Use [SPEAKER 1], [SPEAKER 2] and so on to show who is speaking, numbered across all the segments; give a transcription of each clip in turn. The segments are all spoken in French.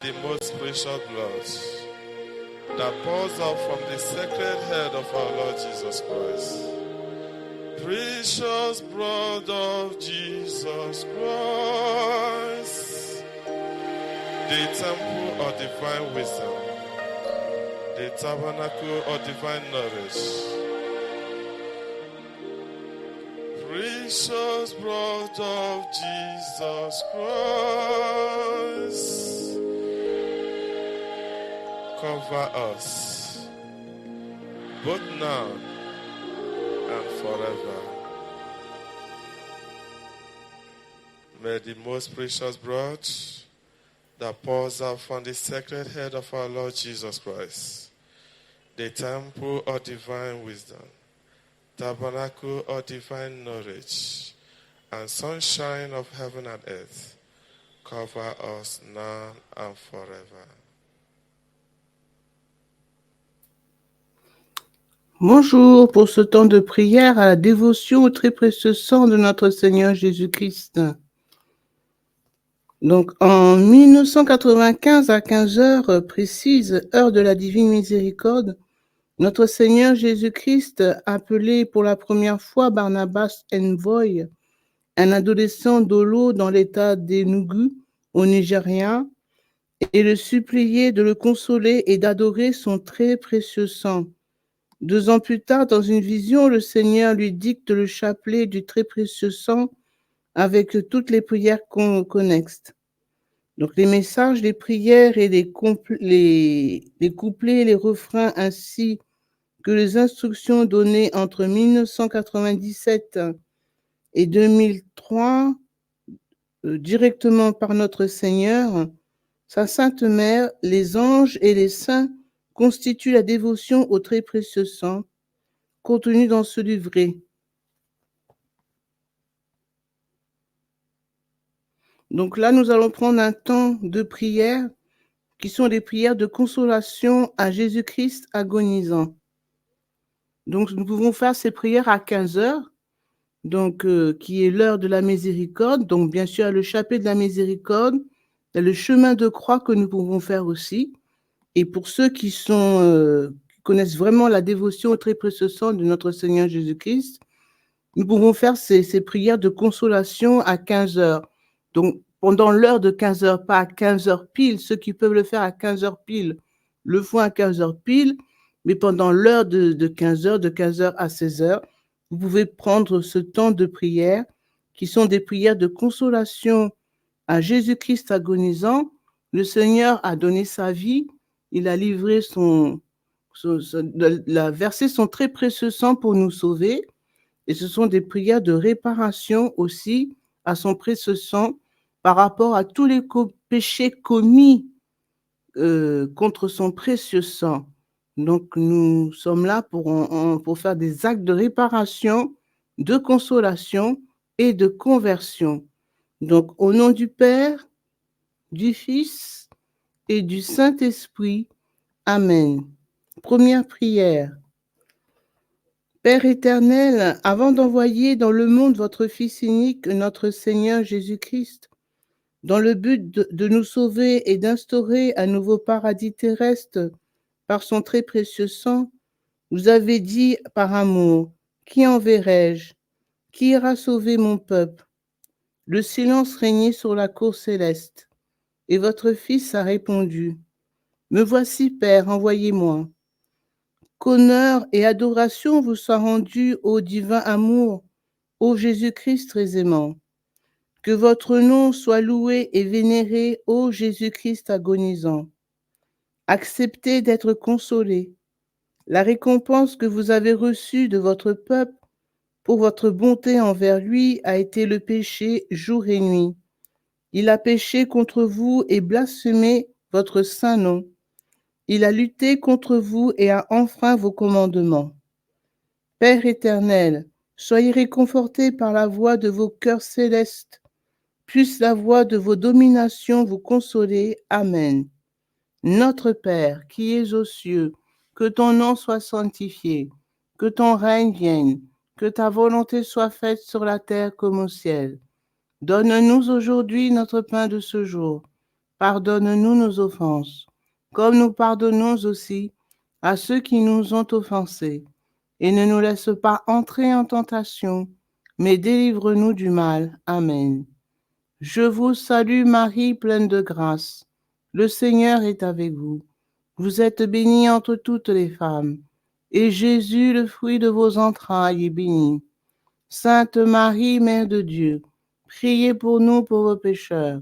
[SPEAKER 1] the most precious blood that pours out from the sacred head of our Lord Jesus Christ. Precious blood of Jesus Christ, the temple of divine wisdom, the tabernacle of divine knowledge. Precious blood of Jesus Christ, cover us, both now and forever. May the most precious blood that pours out from the sacred head of our Lord Jesus Christ, the temple of divine wisdom, tabernacle of divine knowledge, and sunshine of heaven and earth, cover us now and forever.
[SPEAKER 2] Bonjour pour ce temps de prière à la dévotion au très précieux sang de notre Seigneur Jésus-Christ. Donc, en 1995 à 15 heures précises, heure de la Divine Miséricorde, notre Seigneur Jésus-Christ appelé pour la première fois Barnabas Envoy, un adolescent d'Olo dans l'état d'Enugu, au Nigeria, et le suppliait de le consoler et d'adorer son très précieux sang. 2 ans plus tard, dans une vision, le Seigneur lui dicte le chapelet du très précieux sang avec toutes les prières connexes. Donc les messages, les prières et les couplets, les refrains ainsi que les instructions données entre 1997 et 2003 directement par notre Seigneur, sa Sainte Mère, les anges et les saints constituent la dévotion au très précieux sang contenu dans ce livret. Donc là, nous allons prendre un temps de prière qui sont des prières de consolation à Jésus-Christ agonisant. Donc, nous pouvons faire ces prières à 15 heures, donc, qui est l'heure de la miséricorde. Donc, bien sûr, le chapelet de la miséricorde, il y a le chemin de croix que nous pouvons faire aussi. Et pour ceux qui connaissent vraiment la dévotion au très précieux sang de notre Seigneur Jésus-Christ, nous pouvons faire ces prières de consolation à 15 heures. Donc, pendant l'heure de 15 heures, pas à 15 heures pile, ceux qui peuvent le faire à 15 heures pile, le font à 15 heures pile, mais pendant l'heure de 15 heures, de 15 heures à 16 heures, vous pouvez prendre ce temps de prière, qui sont des prières de consolation à Jésus-Christ agonisant. Le Seigneur a donné sa vie, il a livré versé son très précieux sang pour nous sauver. Et ce sont des prières de réparation aussi à son précieux sang par rapport à tous les péchés commis contre son précieux sang. Donc, nous sommes là pour faire des actes de réparation, de consolation et de conversion. Donc, au nom du Père, du Fils et du Saint-Esprit. Amen. Première prière. Père éternel, avant d'envoyer dans le monde votre Fils unique, notre Seigneur Jésus-Christ, dans le but de nous sauver et d'instaurer un nouveau paradis terrestre par son très précieux sang, vous avez dit par amour, qui enverrai-je? Qui ira sauver mon peuple? Le silence régnait sur la cour céleste, et votre Fils a répondu, me voici, Père, envoyez-moi. Qu'honneur et adoration vous soient rendus au divin amour, ô Jésus-Christ très aimant. Que votre nom soit loué et vénéré, ô Jésus-Christ agonisant. Acceptez d'être consolé. La récompense que vous avez reçue de votre peuple pour votre bonté envers lui a été le péché jour et nuit. Il a péché contre vous et blasphémé votre saint nom. Il a lutté contre vous et a enfreint vos commandements. Père éternel, soyez réconfortés par la voix de vos cœurs célestes. Puisse la voix de vos dominations vous consoler. Amen. Notre Père, qui es aux cieux, que ton nom soit sanctifié, que ton règne vienne, que ta volonté soit faite sur la terre comme au ciel. Donne-nous aujourd'hui notre pain de ce jour. pardonne-nous nos offenses, comme nous pardonnons aussi à ceux qui nous ont offensés. Et ne nous laisse pas entrer en tentation, mais délivre-nous du mal. Amen. Je vous salue Marie, pleine de grâce. Le Seigneur est avec vous. Vous êtes bénie entre toutes les femmes, et Jésus, le fruit de vos entrailles, est béni. Sainte Marie, Mère de Dieu, priez pour nous pauvres pécheurs,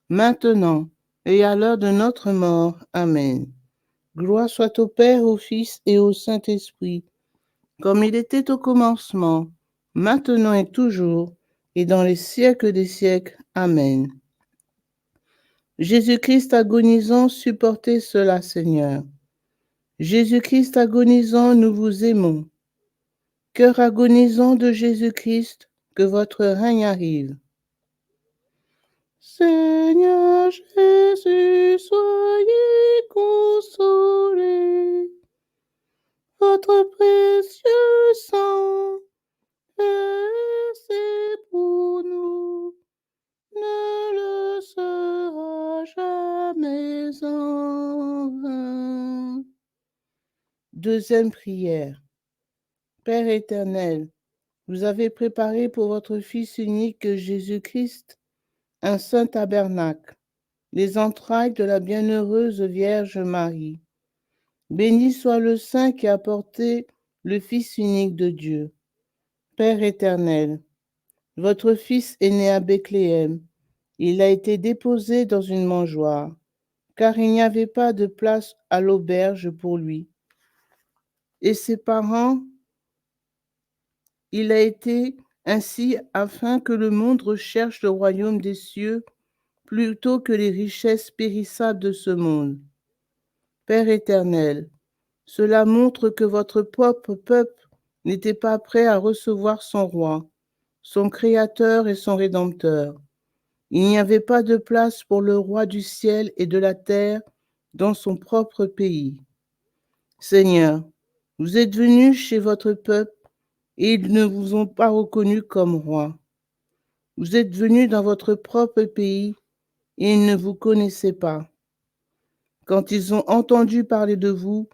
[SPEAKER 2] maintenant et à l'heure de notre mort. Amen. Gloire soit au Père, au Fils et au Saint-Esprit, comme il était au commencement, maintenant et toujours, et dans les siècles des siècles. Amen. Jésus-Christ agonisant, supportez cela, Seigneur. Jésus-Christ agonisant, nous vous aimons. Cœur agonisant de Jésus-Christ, que votre règne arrive. Seigneur Jésus, soyez consolé. Votre précieux sang versé pour nous ne le sera jamais en vain. Deuxième prière. Père éternel, vous avez préparé pour votre Fils unique Jésus-Christ un saint tabernacle, les entrailles de la bienheureuse Vierge Marie. Béni soit le Saint qui a porté le Fils unique de Dieu. Père éternel, votre Fils est né à Bethléem. Il a été déposé dans une mangeoire, car il n'y avait pas de place à l'auberge pour lui. Et ses parents, il a été ainsi afin que le monde recherche le royaume des cieux plutôt que les richesses périssables de ce monde. Père éternel, cela montre que votre propre peuple n'était pas prêt à recevoir son roi, son créateur et son rédempteur. Il n'y avait pas de place pour le roi du ciel et de la terre dans son propre pays. Seigneur, vous êtes venus chez votre peuple et ils ne vous ont pas reconnu comme roi. Vous êtes venus dans votre propre pays et ils ne vous connaissaient pas. Quand ils ont entendu parler de vous,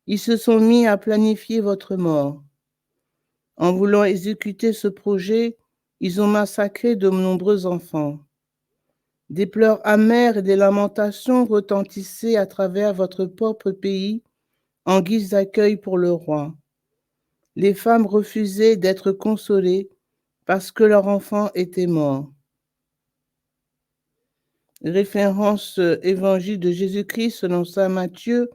[SPEAKER 2] ils se sont mis à planifier votre mort. En voulant exécuter ce projet, ils ont massacré de nombreux enfants. Des pleurs amers et des lamentations retentissaient à travers votre propre pays en guise d'accueil pour le roi. Les femmes refusaient d'être consolées parce que leur enfant était mort. Référence Évangile de Jésus-Christ selon saint Matthieu,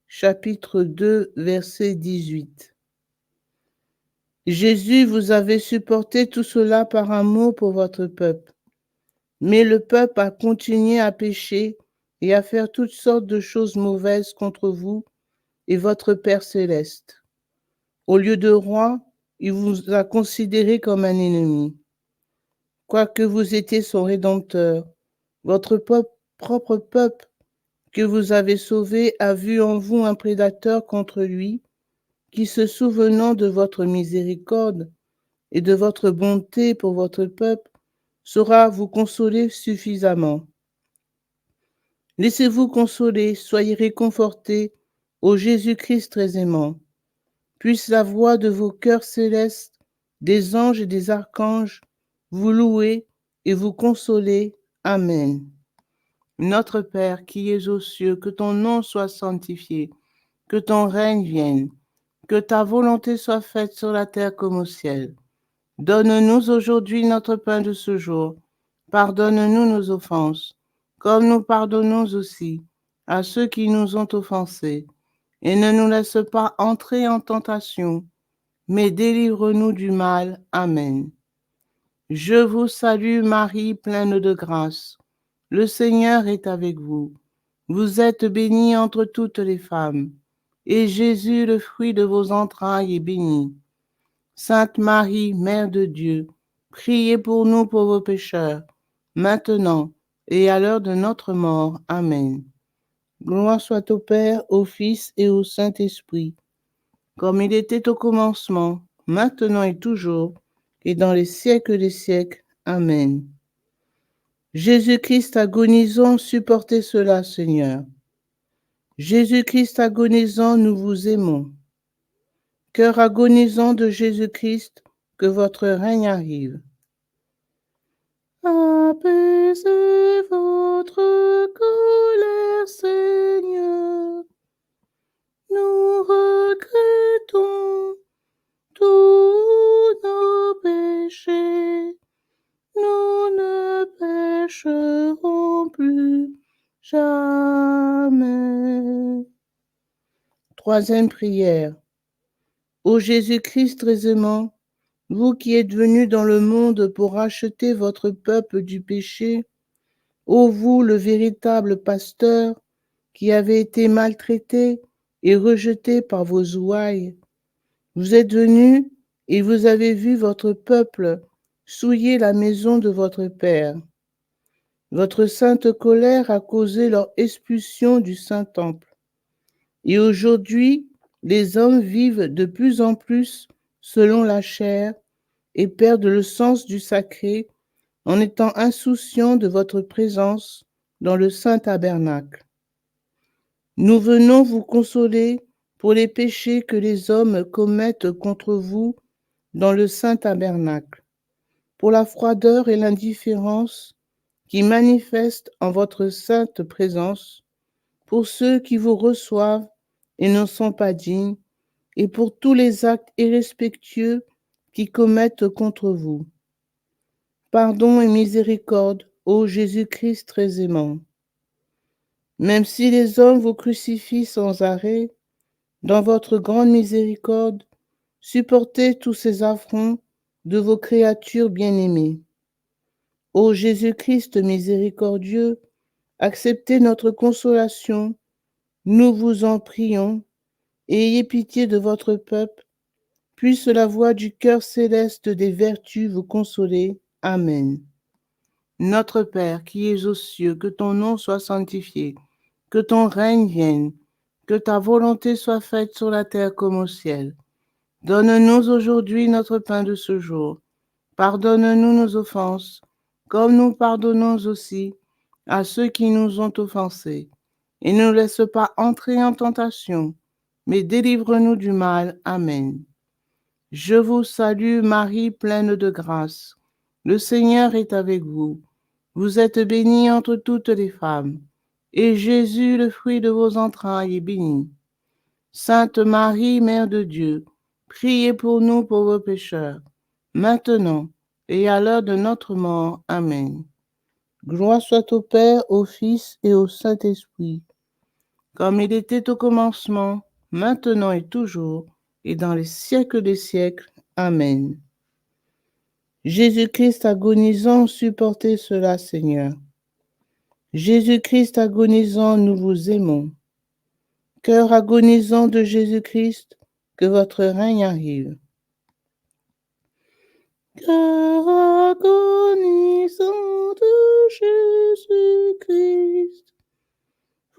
[SPEAKER 2] chapitre 2, verset 18. Jésus, vous avez supporté tout cela par amour pour votre peuple. Mais le peuple a continué à pécher et à faire toutes sortes de choses mauvaises contre vous et votre Père céleste. Au lieu de roi, il vous a considéré comme un ennemi. Quoique vous étiez son rédempteur, votre propre peuple que vous avez sauvé a vu en vous un prédateur contre lui, qui, se souvenant de votre miséricorde et de votre bonté pour votre peuple, saura vous consoler suffisamment. Laissez-vous consoler, soyez réconfortés, ô Jésus-Christ très aimant. Puisse la voix de vos cœurs célestes, des anges et des archanges, vous louer et vous consoler. Amen. Notre Père qui es aux cieux, que ton nom soit sanctifié, que ton règne vienne, que ta volonté soit faite sur la terre comme au ciel. Donne-nous aujourd'hui notre pain de ce jour. Pardonne-nous nos offenses, comme nous pardonnons aussi à ceux qui nous ont offensés. Et ne nous laisse pas entrer en tentation, mais délivre-nous du mal. Amen. Je vous salue Marie, pleine de grâce. Le Seigneur est avec vous. Vous êtes bénie entre toutes les femmes, et Jésus, le fruit de vos entrailles, est béni. Sainte Marie, Mère de Dieu, priez pour nous pauvres pécheurs, maintenant et à l'heure de notre mort. Amen. Gloire soit au Père, au Fils et au Saint-Esprit, comme il était au commencement, maintenant et toujours, et dans les siècles des siècles. Amen. Jésus-Christ agonisant, supportez cela, Seigneur. Jésus-Christ agonisant, nous vous aimons. Cœur agonisant de Jésus-Christ, que votre règne arrive. Apaisez votre colère, Seigneur. Nous regrettons tous nos péchés. Nous ne pécherons plus jamais. Troisième prière. Ô Jésus-Christ très aimant, vous qui êtes venu dans le monde pour racheter votre peuple du péché, ô vous le véritable pasteur qui avez été maltraité et rejeté par vos ouailles, vous êtes venu et vous avez vu votre peuple souiller la maison de votre Père. Votre sainte colère a causé leur expulsion du Saint-Temple. Et aujourd'hui, les hommes vivent de plus en plus selon la chair et perdent le sens du sacré en étant insouciants de votre présence dans le saint tabernacle. Nous venons vous consoler pour les péchés que les hommes commettent contre vous dans le saint tabernacle, pour la froideur et l'indifférence qui manifestent en votre sainte présence, pour ceux qui vous reçoivent et n'en sont pas dignes, et pour tous les actes irrespectueux qui commettent contre vous. Pardon et miséricorde, ô Jésus-Christ très aimant. Même si les hommes vous crucifient sans arrêt, dans votre grande miséricorde, supportez tous ces affronts de vos créatures bien-aimées. Ô Jésus-Christ miséricordieux, acceptez notre consolation, nous vous en prions, et ayez pitié de votre peuple, puisse la voix du cœur céleste des vertus vous consoler. Amen. Notre Père qui es aux cieux, que ton nom soit sanctifié, que ton règne vienne, que ta volonté soit faite sur la terre comme au ciel. Donne-nous aujourd'hui notre pain de ce jour. Pardonne-nous nos offenses, comme nous pardonnons aussi à ceux qui nous ont offensés. Et ne nous laisse pas entrer en tentation, mais délivre-nous du mal. Amen. Je vous salue Marie, pleine de grâce. Le Seigneur est avec vous. Vous êtes bénie entre toutes les femmes, et Jésus, le fruit de vos entrailles, est béni. Sainte Marie, Mère de Dieu, priez pour nous pauvres pécheurs, maintenant et à l'heure de notre mort. Amen. Gloire soit au Père, au Fils et au Saint-Esprit, comme il était au commencement, maintenant et toujours, et dans les siècles des siècles. Amen. Jésus-Christ agonisant, supportez cela, Seigneur. Jésus-Christ agonisant, nous vous aimons. Cœur agonisant de Jésus-Christ, que votre règne arrive. Cœur agonisant de Jésus-Christ,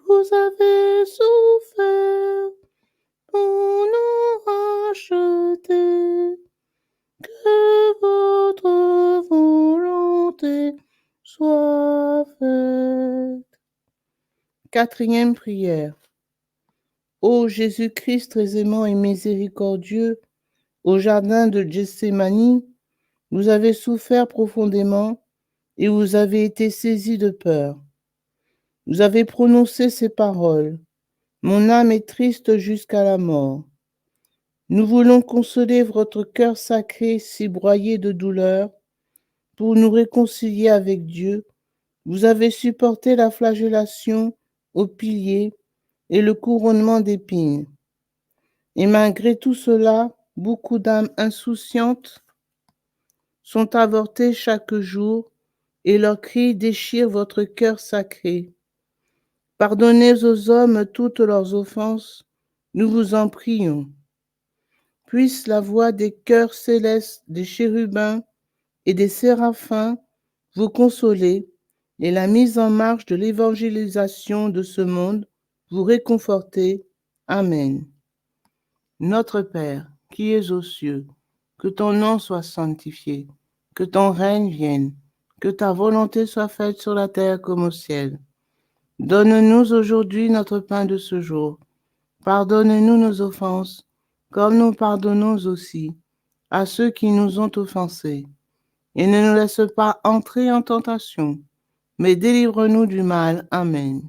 [SPEAKER 2] vous avez souffert pour nous racheter. Que votre volonté soit faite. Quatrième prière. Ô Jésus-Christ très aimant et miséricordieux, au jardin de Gethsémani, vous avez souffert profondément et vous avez été saisi de peur. Vous avez prononcé ces paroles. Mon âme est triste jusqu'à la mort. Nous voulons consoler votre cœur sacré si broyé de douleur pour nous réconcilier avec Dieu. Vous avez supporté la flagellation au pilier et le couronnement d'épines. Et malgré tout cela, beaucoup d'âmes insouciantes sont avortées chaque jour et leurs cris déchirent votre cœur sacré. Pardonnez aux hommes toutes leurs offenses, nous vous en prions. Puisse la voix des chœurs célestes, des chérubins et des séraphins vous consoler et la mise en marche de l'évangélisation de ce monde vous réconforter. Amen. Notre Père, qui es aux cieux, que ton nom soit sanctifié, que ton règne vienne, que ta volonté soit faite sur la terre comme au ciel. Donne-nous aujourd'hui notre pain de ce jour. Pardonne-nous nos offenses, comme nous pardonnons aussi à ceux qui nous ont offensés. Et ne nous laisse pas entrer en tentation, mais délivre-nous du mal. Amen.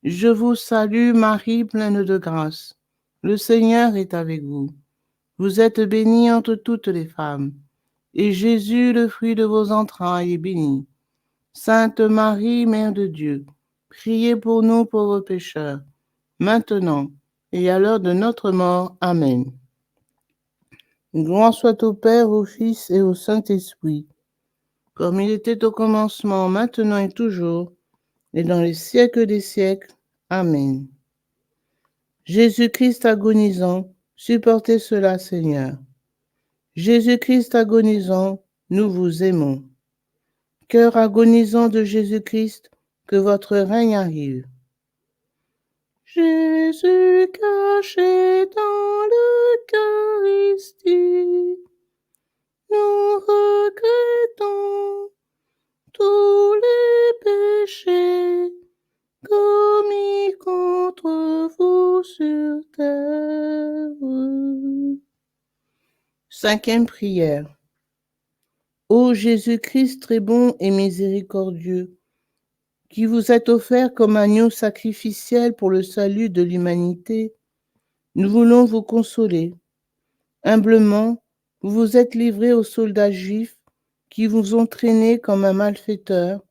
[SPEAKER 2] Je vous salue Marie, pleine de grâce. Le Seigneur est avec vous. Vous êtes bénie entre toutes les femmes, et Jésus, le fruit de vos entrailles, est béni. Sainte Marie, Mère de Dieu, priez pour nous pauvres pécheurs, maintenant et à l'heure de notre mort. Amen. Gloire soit au Père, au Fils et au Saint-Esprit, comme il était au commencement, maintenant et toujours, et dans les siècles des siècles. Amen. Jésus-Christ agonisant, supportez cela, Seigneur. Jésus-Christ agonisant, nous vous aimons. Cœur agonisant de Jésus-Christ, que votre règne arrive. Jésus caché dans l'Eucharistie, nous regrettons tous les péchés commis contre vous sur terre. Cinquième prière. Ô Jésus-Christ très bon et miséricordieux, qui vous êtes offert comme agneau sacrificiel pour le salut de l'humanité, nous voulons vous consoler. Humblement, vous vous êtes livré aux soldats juifs qui vous ont traîné comme un malfaiteur.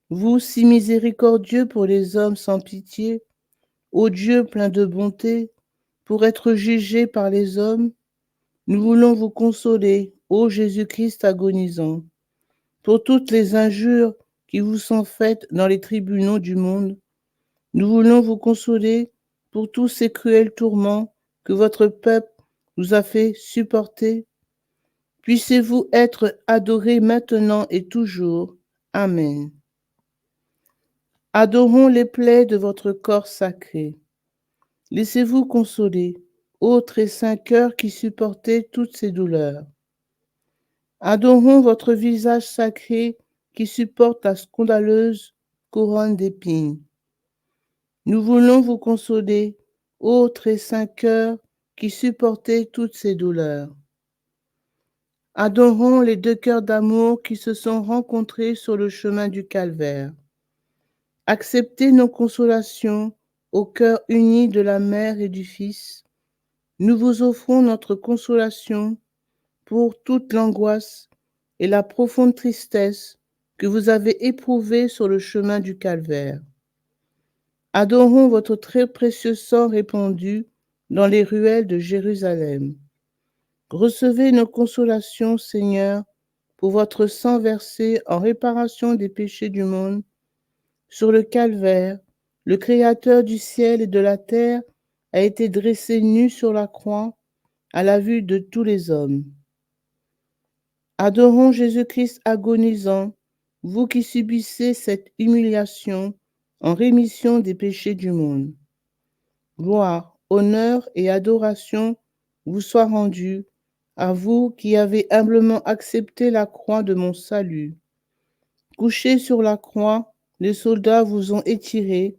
[SPEAKER 2] Vous, si miséricordieux pour les hommes sans pitié, ô Dieu plein de bonté, pour être jugé par les hommes, nous voulons vous consoler, ô Jésus-Christ agonisant, pour toutes les injures qui vous sont faites dans les tribunaux du monde. Nous voulons vous consoler pour tous ces cruels tourments que votre peuple vous a fait supporter. Puissiez-vous être adorés maintenant et toujours. Amen. Adorons les plaies de votre corps sacré. Laissez-vous consoler, ô très saint cœur qui supportez toutes ces douleurs. Adorons votre visage sacré qui supporte la scandaleuse couronne d'épines. Nous voulons vous consoler, ô très saint cœur qui supportez toutes ces douleurs. Adorons les deux cœurs d'amour qui se sont rencontrés sur le chemin du calvaire. Acceptez nos consolations au cœur uni de la Mère et du Fils. Nous vous offrons notre consolation pour toute l'angoisse et la profonde tristesse que vous avez éprouvées sur le chemin du calvaire. Adorons votre très précieux sang répandu dans les ruelles de Jérusalem. Recevez nos consolations, Seigneur, pour votre sang versé en réparation des péchés du monde. Sur le calvaire, le Créateur du ciel et de la terre a été dressé nu sur la croix à la vue de tous les hommes. Adorons Jésus-Christ agonisant, vous qui subissez cette humiliation en rémission des péchés du monde. Gloire, honneur et adoration vous soient rendus à vous qui avez humblement accepté la croix de mon salut. Couchés sur la croix, les soldats vous ont étirés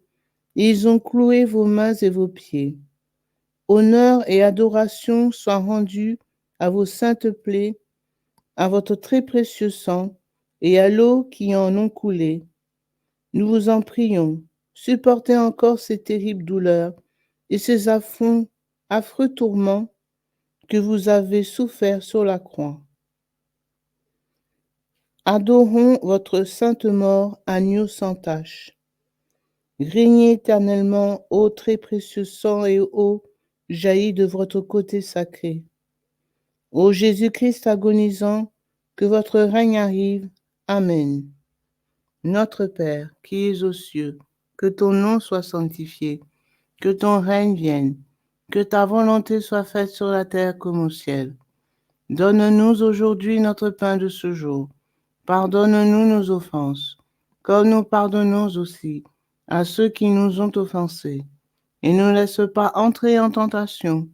[SPEAKER 2] et ils ont cloué vos mains et vos pieds. Honneur et adoration soient rendus à vos saintes plaies, à votre très précieux sang et à l'eau qui en ont coulé. Nous vous en prions, supportez encore ces terribles douleurs et ces affreux tourments que vous avez soufferts sur la croix. Adorons votre sainte mort, agneau sans tache. Régnez éternellement, ô très précieux sang et eau jaillis de votre côté sacré. Ô Jésus-Christ agonisant, que votre règne arrive. Amen. Notre Père, qui es aux cieux, que ton nom soit sanctifié, que ton règne vienne, que ta volonté soit faite sur la terre comme au ciel. Donne-nous aujourd'hui notre pain de ce jour. Pardonne-nous nos offenses, comme nous pardonnons aussi à ceux qui nous ont offensés. Et ne nous laisse pas entrer en tentation,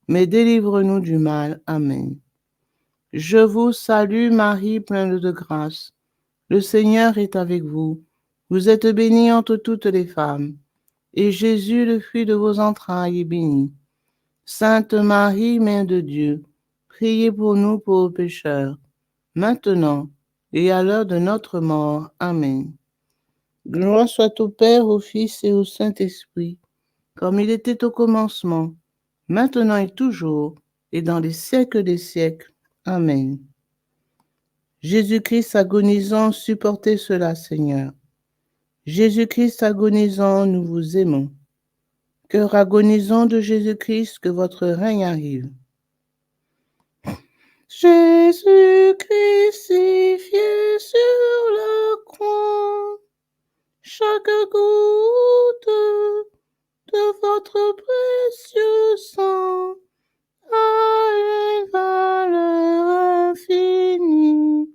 [SPEAKER 2] mais délivre-nous du mal. Amen. Je vous salue Marie, pleine de grâce. Le Seigneur est avec vous. Vous êtes bénie entre toutes les femmes, et Jésus, le fruit de vos entrailles, est béni. Sainte Marie, Mère de Dieu, priez pour nous pauvres pécheurs, maintenant et à l'heure de notre mort. Amen. Gloire soit au Père, au Fils et au Saint-Esprit, comme il était au commencement, maintenant et toujours, et dans les siècles des siècles. Amen. Jésus-Christ agonisant, supportez cela, Seigneur. Jésus-Christ agonisant, nous vous aimons. Cœur agonisant de Jésus-Christ, que votre règne arrive. Jésus crucifié sur la croix, chaque goutte de votre précieux sang a une valeur infinie,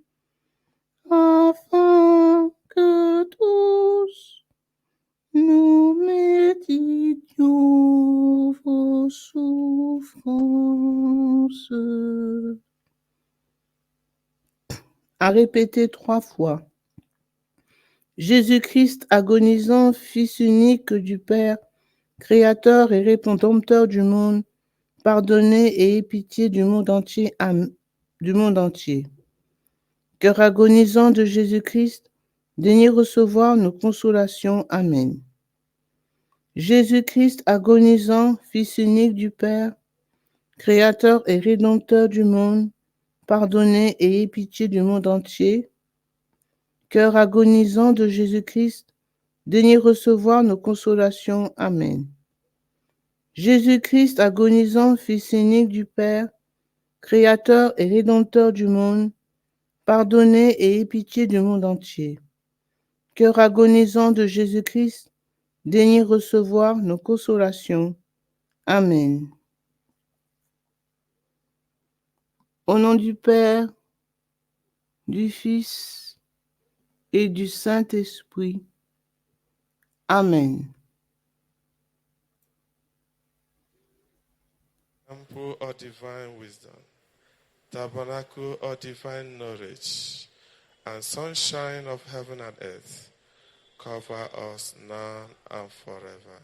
[SPEAKER 2] afin que tous nous méditions vos souffrances. À répéter 3 fois. Jésus-Christ agonisant, Fils unique du Père, Créateur et Rédempteur du monde, pardonnez et aie pitié du monde entier. Cœur agonisant de Jésus-Christ, daignez recevoir nos consolations. Amen. Jésus-Christ agonisant, Fils unique du Père, Créateur et Rédempteur du monde, pardonnez et aie pitié du monde entier. Cœur agonisant de Jésus-Christ, daignez recevoir nos consolations. Amen. Jésus-Christ agonisant, Fils unique du Père, Créateur et Rédempteur du monde, pardonnez et aie pitié du monde entier. Cœur agonisant de Jésus-Christ, daignez recevoir nos consolations. Amen. Au nom du Père, du Fils et du Saint-Esprit. Amen.
[SPEAKER 1] Temple of divine wisdom, tabernacle of divine knowledge, and sunshine of heaven and earth, cover us now and forever.